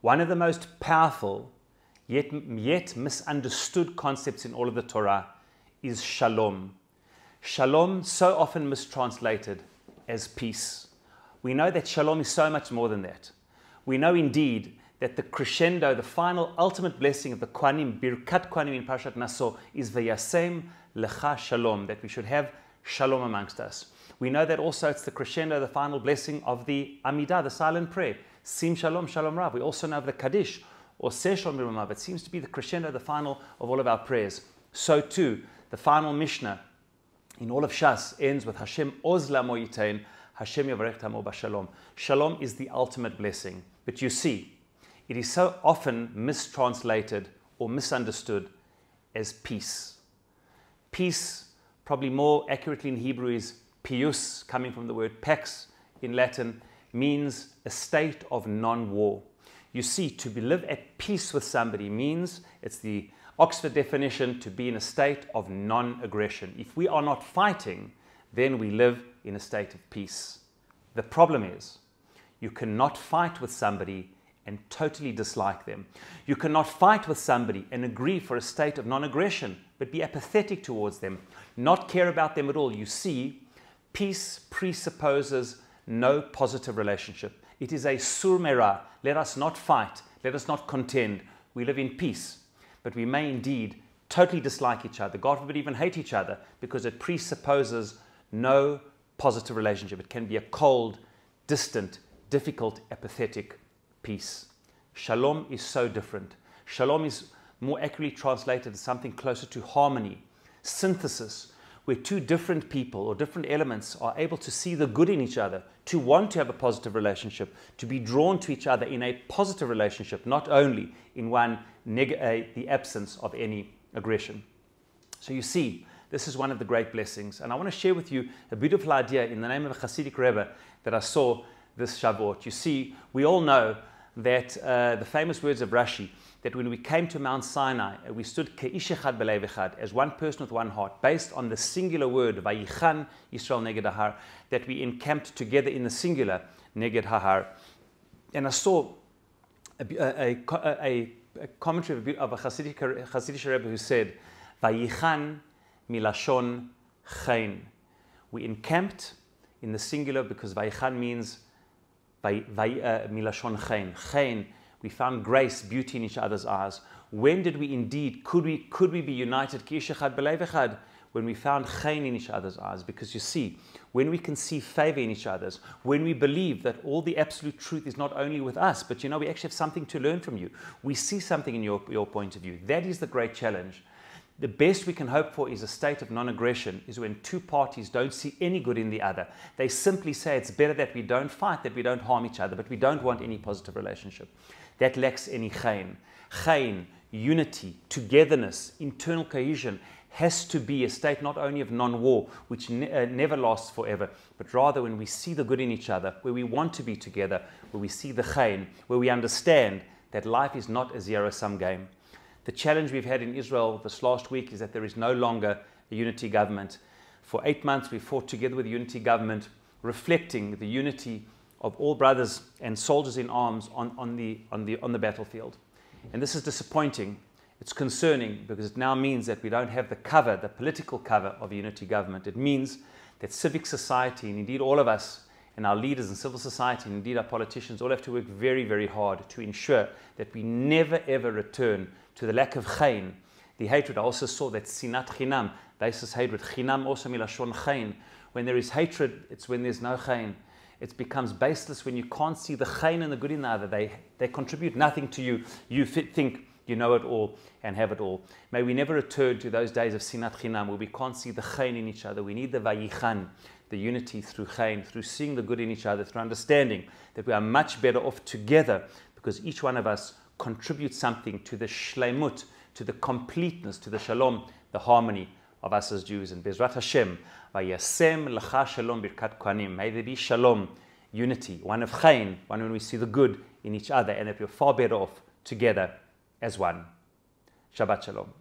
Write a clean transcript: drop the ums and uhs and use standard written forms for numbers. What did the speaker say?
One of the most powerful, yet misunderstood concepts in all of the Torah is shalom. Shalom, so often mistranslated as peace. We know that shalom is so much more than that. We know indeed that the crescendo, the final ultimate blessing of the Kohanim, birkat Kohanim in parashat Naso, is vayasem lecha shalom, that we should have shalom amongst us. We know that also it's the crescendo, the final blessing of the Amida, the silent prayer, sim shalom, shalom rav. We also know of the Kaddish, or se shalom b'ramav. It seems to be the crescendo, the final of all of our prayers. So too, the final Mishnah in all of Shas ends with Hashem oz lamo yitain, Hashem yavarech tamo b'shalom. Shalom is the ultimate blessing. But you see, it is so often mistranslated or misunderstood as peace. Peace, probably more accurately in Hebrew, is pius, coming from the word pax in Latin, means a state of non-war. You see, to live at peace with somebody means, it's the Oxford definition, to be in a state of non-aggression. If we are not fighting, then we live in a state of peace. The problem is, you cannot fight with somebody and totally dislike them. You cannot fight with somebody and agree for a state of non-aggression, but be apathetic towards them, not care about them at all. You see, peace presupposes no positive relationship. It is a sur merah. Let us not fight. Let us not contend. We live in peace, but we may indeed totally dislike each other. God forbid, even hate each other, because it presupposes no positive relationship. It can be a cold, distant, difficult, apathetic peace. Shalom is so different. Shalom is more accurately translated as something closer to harmony, synthesis, where two different people or different elements are able to see the good in each other, to want to have a positive relationship, to be drawn to each other in a positive relationship, not only in the absence of any aggression. So you see, this is one of the great blessings. And I want to share with you a beautiful idea in the name of a Hasidic Rebbe that I saw this Shavuot. You see, we all know that the famous words of Rashi, that when we came to Mount Sinai, we stood ke'ish echad b'lev echad, as one person with one heart, based on the singular word, vayichan Yisrael neged hahar, that we encamped together in the singular, neged hahar. And I saw a commentary of a Hasidic Rebbe who said, vayichan milashon chein. We encamped in the singular because vayichan means milashon chein. Chein, we found grace, beauty in each other's eyes. When did we indeed, could we be united? Ki'ish echad b'lev echad, when we found chein in each other's eyes. Because you see, when we can see favor in each other's, when we believe that all the absolute truth is not only with us, but you know, we actually have something to learn from you. We see something in your point of view. That is the great challenge. The best we can hope for is a state of non-aggression, is when two parties don't see any good in the other. They simply say it's better that we don't fight, that we don't harm each other, but we don't want any positive relationship. That lacks any chein. Chein, unity, togetherness, internal cohesion, has to be a state not only of non-war, which never lasts forever, but rather when we see the good in each other, where we want to be together, where we see the chein, where we understand that life is not a zero-sum game. The challenge we've had in Israel this last week is that there is no longer a unity government. For 8 months, we fought together with the unity government, reflecting the unity of all brothers and soldiers in arms on the battlefield. And this is disappointing. It's concerning because it now means that we don't have the cover, the political cover of a unity government. It means that civic society, and indeed all of us, and our leaders in civil society, and indeed our politicians, all have to work very, very hard to ensure that we never ever return to the lack of chein, the hatred. I also saw that sinat chinam, basis hatred, chinam also milashon chein. When there is hatred, it's when there's no chein. It becomes baseless when you can't see the chein and the good in the other. They contribute nothing to you. You think you know it all and have it all. May we never return to those days of sinat chinam where we can't see the chein in each other. We need the vayichan, the unity through chein, through seeing the good in each other, through understanding that we are much better off together because each one of us contributes something to the shleimut, to the completeness, to the shalom, the harmony of us as Jews. And Bezrat Hashem, vayasem lecha shalom birkat Kohanim. May there be shalom, unity, one of chein, one when we see the good in each other, and that we're far better off together as one. Shabbat Shalom.